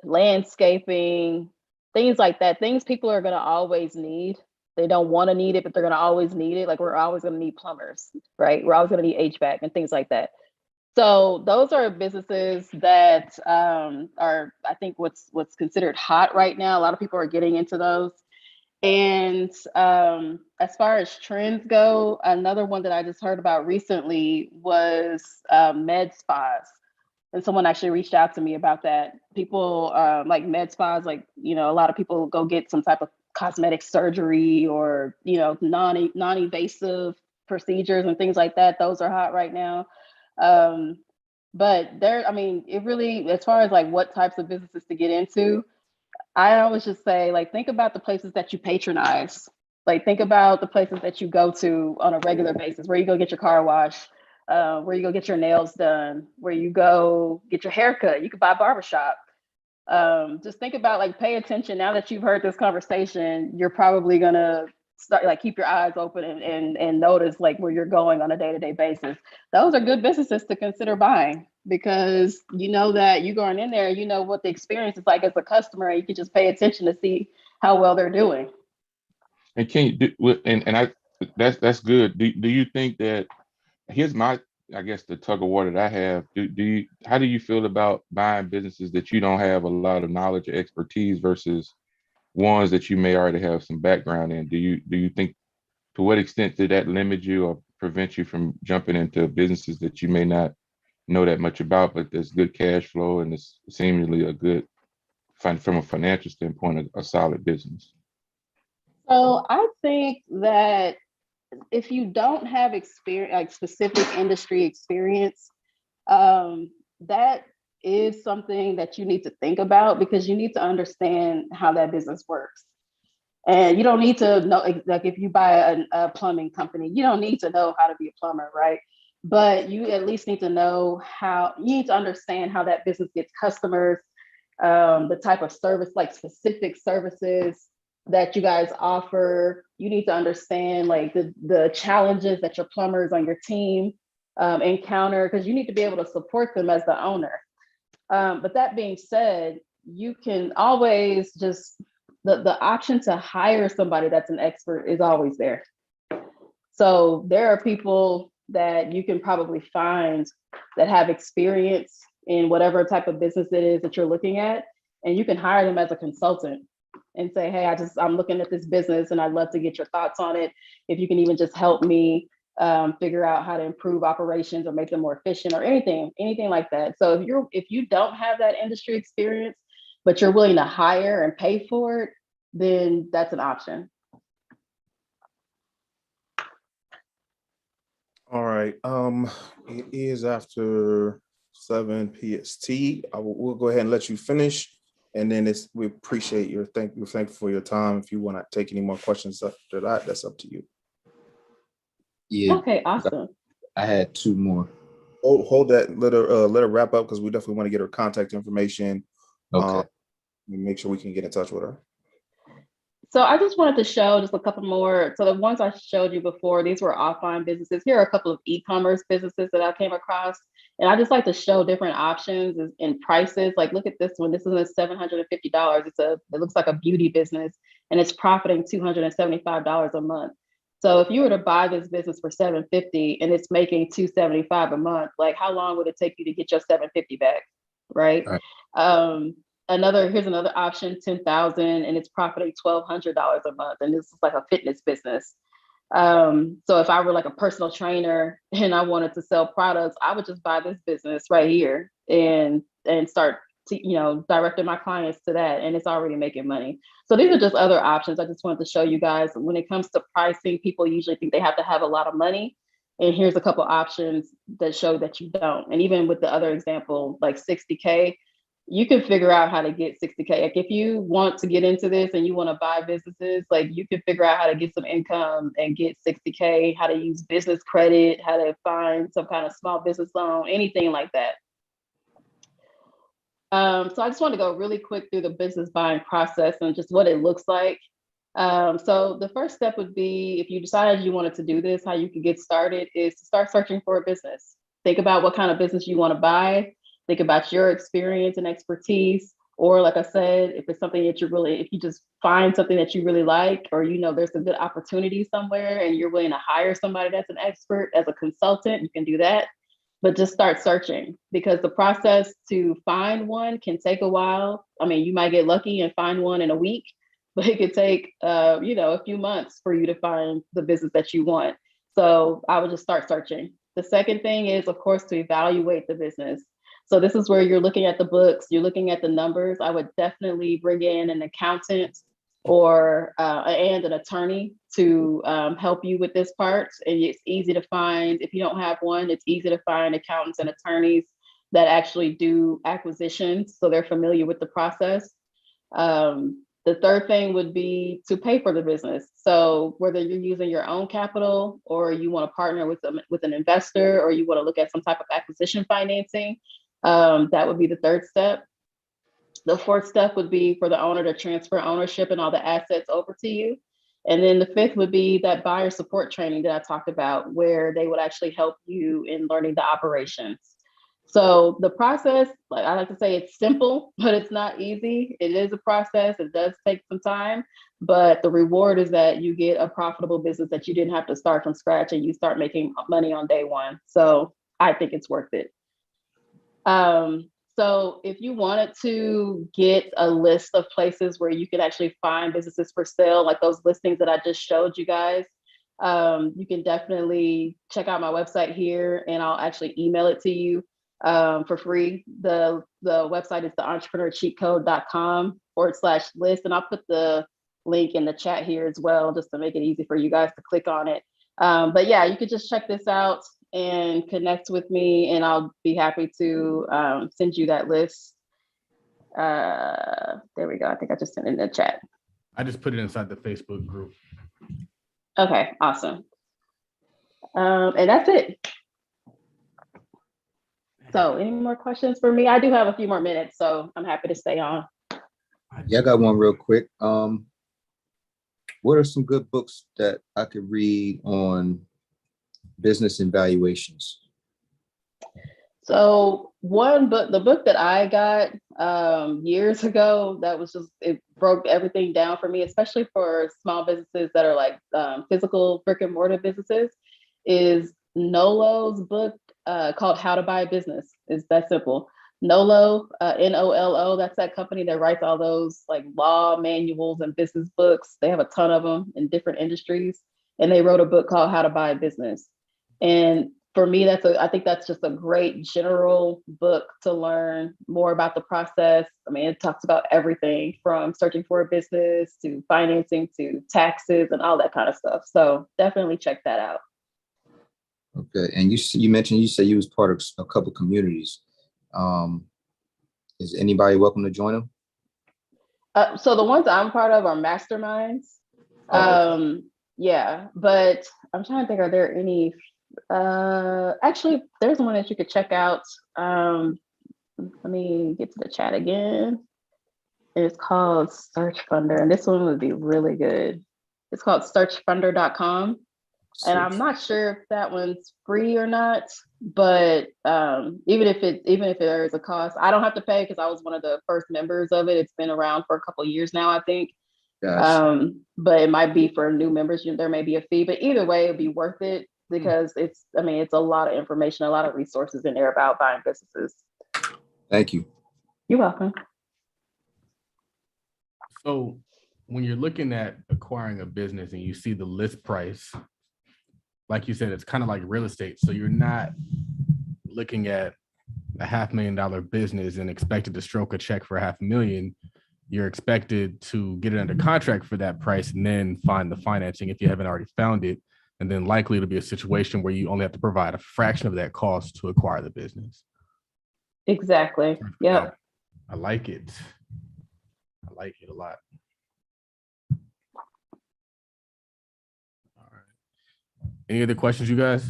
landscaping, things like that, things people are going to always need. They don't want to need it, but they're going to always need it. Like we're always going to need plumbers, right? We're always going to need HVAC and things like that. So those are businesses that are, I think, what's considered hot right now. A lot of people are getting into those. And as far as trends go, another one that I just heard about recently was med spas. And someone actually reached out to me about that. People like med spas, like, you know, a lot of people go get some type of cosmetic surgery or, you know, non-invasive procedures and things like that. Those are hot right now. But there, I mean, it really, as far as like what types of businesses to get into, I always just say, like, think about the places that you patronize. Like, think about the places that you go to on a regular basis, where you go get your car washed, where you go get your nails done, where you go get your haircut. You could buy a barbershop. Just think about, like, pay attention. Now that you've heard this conversation, you're probably gonna start, like, keep your eyes open and notice, like, where you're going on a day-to-day basis. Those are good businesses to consider buying, because you know that you're going in there, you know what the experience is like as a customer, and you can just pay attention to see how well they're doing. And can you do, and I, that's good. Do you think that, here's my, I guess, the tug of war that I have. Do you, how do you feel about buying businesses that you don't have a lot of knowledge or expertise versus ones that you may already have some background in? Do you think, to what extent did that limit you or prevent you from jumping into businesses that you may not know that much about, but there's good cash flow and it's seemingly a good, from a financial standpoint, a solid business? So I think that if you don't have experience, like specific industry experience, that is something that you need to think about, because you need to understand how that business works. And you don't need to know, like if you buy a plumbing company, you don't need to know how to be a plumber, right? But you at least need to know how, you need to understand how that business gets customers, the type of service, like specific services that you guys offer. You need to understand like the challenges that your plumbers on your team encounter, because you need to be able to support them as the owner. But that being said, you can always just, the option to hire somebody that's an expert is always there. So there are people that you can probably find that have experience in whatever type of business it is that you're looking at, and you can hire them as a consultant and say, hey, I'm looking at this business and I'd love to get your thoughts on it. If you can even just help me figure out how to improve operations or make them more efficient or anything like that. So if you don't have that industry experience, but you're willing to hire and pay for it, then that's an option. All right. It is after 7 PST. We'll go ahead and let you finish, and then we appreciate we're thankful for your time. If you want to take any more questions after that, that's up to you. Yeah. Okay, awesome. I had two more. Hold that. Let her wrap up, because we definitely want to get her contact information. Okay. Make sure we can get in touch with her. So I just wanted to show just a couple more. So the ones I showed you before, these were offline businesses. Here are a couple of e-commerce businesses that I came across. And I just like to show different options and prices. Like, look at this one. This is $750. It looks like a beauty business, and it's profiting $275 a month. So if you were to buy this business for $750 and it's making $275 a month, like how long would it take you to get your $750 back? Right. Here's another option, $10,000, and it's profiting $1,200 a month. And this is like a fitness business. So if I were like a personal trainer and I wanted to sell products, I would just buy this business right here and start to, directing my clients to that, and it's already making money. So these are just other options. I just wanted to show you guys, when it comes to pricing, people usually think they have to have a lot of money. And here's a couple options that show that you don't. And even with the other example, like 60K, you can figure out how to get 60K. Like if you want to get into this and you want to buy businesses, like you can figure out how to get some income and get 60K, how to use business credit, how to find some kind of small business loan, anything like that. So I just want to go really quick through the business buying process and just what it looks like. So the first step would be, if you decided you wanted to do this, how you could get started is to start searching for a business. Think about what kind of business you want to buy. Think about your experience and expertise. Or like I said, if it's something that if you just find something that you really like, or there's a good opportunity somewhere and you're willing to hire somebody that's an expert as a consultant, you can do that. But just start searching, because the process to find one can take a while. I mean, you might get lucky and find one in a week, but it could take a few months for you to find the business that you want. So I would just start searching. The second thing is, of course, to evaluate the business. So this is where you're looking at the books, you're looking at the numbers. I would definitely bring in an accountant or and an attorney to help you with this part. And it's easy to find, if you don't have one, it's easy to find accountants and attorneys that actually do acquisitions, so they're familiar with the process. The third thing would be to pay for the business. So whether you're using your own capital, or you want to partner with an investor, or you want to look at some type of acquisition financing, that would be the third step. The fourth step would be for the owner to transfer ownership and all the assets over to you. And then the fifth would be that buyer support training that I talked about, where they would actually help you in learning the operations. So the process, like I like to say, it's simple, but it's not easy. It is a process. It does take some time, but the reward is that you get a profitable business that you didn't have to start from scratch, and you start making money on day one. So I think it's worth it. So if you wanted to get a list of places where you can actually find businesses for sale, like those listings that I just showed you guys, you can definitely check out my website here, and I'll actually email it to you for free. The website is theentrepreneur.cheatcode.com/list, and I'll put the link in the chat here as well, just to make it easy for you guys to click on it. But yeah, you could just check this out and connect with me, and I'll be happy to send you that list. There we go. I think I just sent it in the chat. I just put it inside the Facebook group. Okay, awesome. And that's it. So any more questions for me? I do have a few more minutes, so I'm happy to stay on. Yeah, I got one real quick. What are some good books that I could read on business and valuations? So one book, the book that I got years ago, that was just, it broke everything down for me, especially for small businesses that are like physical brick and mortar businesses, is Nolo's book called How to Buy a Business. It's that simple. Nolo, Nolo, that's that company that writes all those like law manuals and business books. They have a ton of them in different industries. And they wrote a book called How to Buy a Business. And for me, I think that's just a great general book to learn more about the process. I mean, it talks about everything from searching for a business to financing to taxes and all that kind of stuff. So definitely check that out. Okay, and you mentioned, you said you was part of a couple communities. Is anybody welcome to join them? So the ones I'm part of are Masterminds. Okay. Yeah, but I'm trying to think, are there any? Actually, there's one that you could check out. Let me get to the chat again. It's called Search Funder, and this one would be really good. It's called searchfunder.com. And I'm not sure if that one's free or not, but even if there is a cost, I don't have to pay because I was one of the first members of it. It's been around for a couple of years now, I think. Gotcha. But it might be for new members. There may be a fee, but either way, it'd be worth it because it's a lot of information, a lot of resources in there about buying businesses. Thank you. You're welcome. So when you're looking at acquiring a business and you see the list price, like you said, it's kind of like real estate. So you're not looking at a $500,000 business and expected to stroke a check for $500,000. You're expected to get it under contract for that price and then find the financing if you haven't already found it. And then likely it'll be a situation where you only have to provide a fraction of that cost to acquire the business. Exactly. Yeah. I like it. I like it a lot. All right. Any other questions, you guys?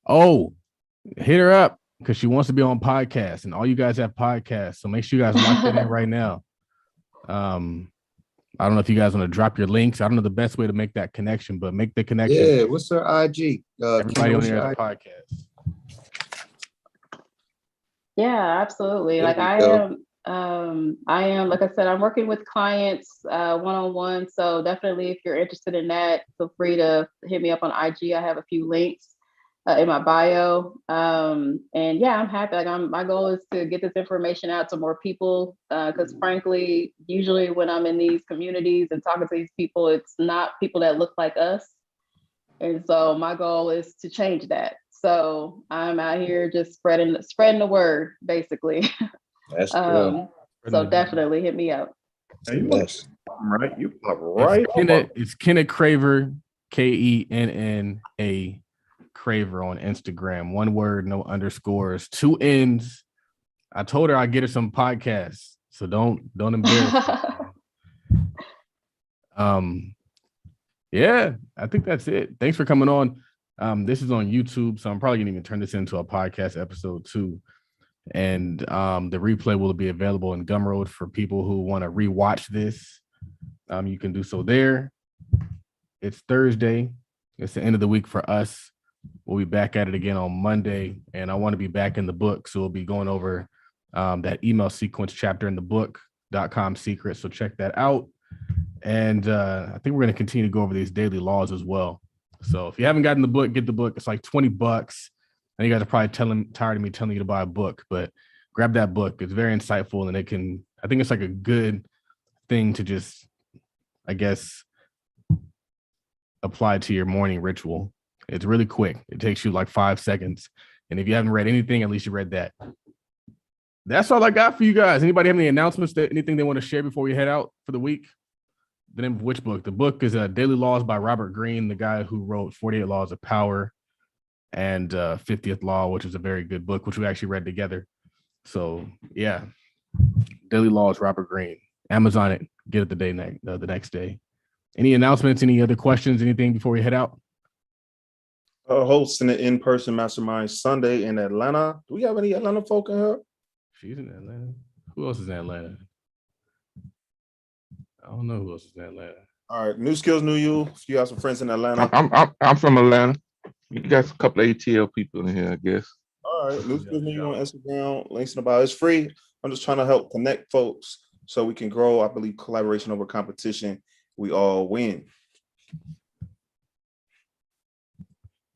Oh, hit her up. because she wants to be on podcasts, and all you guys have podcasts. So make sure you guys lock that in right now. I don't know if you guys want to drop your links. I don't know the best way to make that connection, but make the connection. Yeah, what's her IG? Everybody Kenna, on what's here your has a IG? podcast. Yeah, absolutely. There Like we I go. am, like I said, I'm working with clients one-on-one. So definitely if you're interested in that, feel free to hit me up on IG. I have a few links in my bio. And yeah, I'm happy. Like my goal is to get this information out to more people. Because frankly, usually when I'm in these communities and talking to these people, it's not people that look like us. And so my goal is to change that. So I'm out here just spreading the word, basically. That's good. So definitely hit me up. Hey, you Yes. right? You pop right. It's Kenna Craver, Kenna Craver on Instagram. One word, no underscores, 2 N's. I told her I'd get her some podcasts, so don't embarrass her. Yeah, I think that's it. Thanks for coming on. This is on YouTube, so I'm probably gonna even turn this into a podcast episode too. And the replay will be available in Gumroad for people who want to rewatch this. You can do so there. It's Thursday. It's the end of the week for us. We'll be back at it again on Monday, and I want to be back in the book, so we'll be going over that email sequence chapter in the book.com secret. So check that out. And I think we're going to continue to go over these daily laws as well. So if you haven't gotten the book, get the book. It's like $20. I know you guys are probably tired of me telling you to buy a book, but grab that book. It's very insightful, and I think it's like a good thing to just, I guess, apply to your morning ritual. It's really quick. It takes you like 5 seconds. And if you haven't read anything, at least you read that. That's all I got for you guys. Anybody have any announcements, anything they want to share before we head out for the week? The name of which book? The book is Daily Laws by Robert Greene, the guy who wrote 48 Laws of Power and 50th Law, which is a very good book, which we actually read together. So yeah, Daily Laws, Robert Greene. Amazon it. Get it the next day. Any announcements? Any other questions? Anything before we head out? Hosting an in-person mastermind Sunday in Atlanta. Do we have any Atlanta folk in here? She's in Atlanta. Who else is in Atlanta? I don't know who else is in Atlanta. All right, new skills, new you. If you have some friends in Atlanta. I'm from Atlanta. You got a couple of ATL people in here, I guess. All right, new skills, new you on Instagram. Links in the bio. It's free. I'm just trying to help connect folks so we can grow. I believe collaboration over competition. We all win.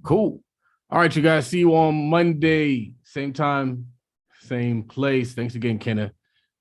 Cool. All right, you guys. See you on Monday. Same time, same place. Thanks again, Kenna.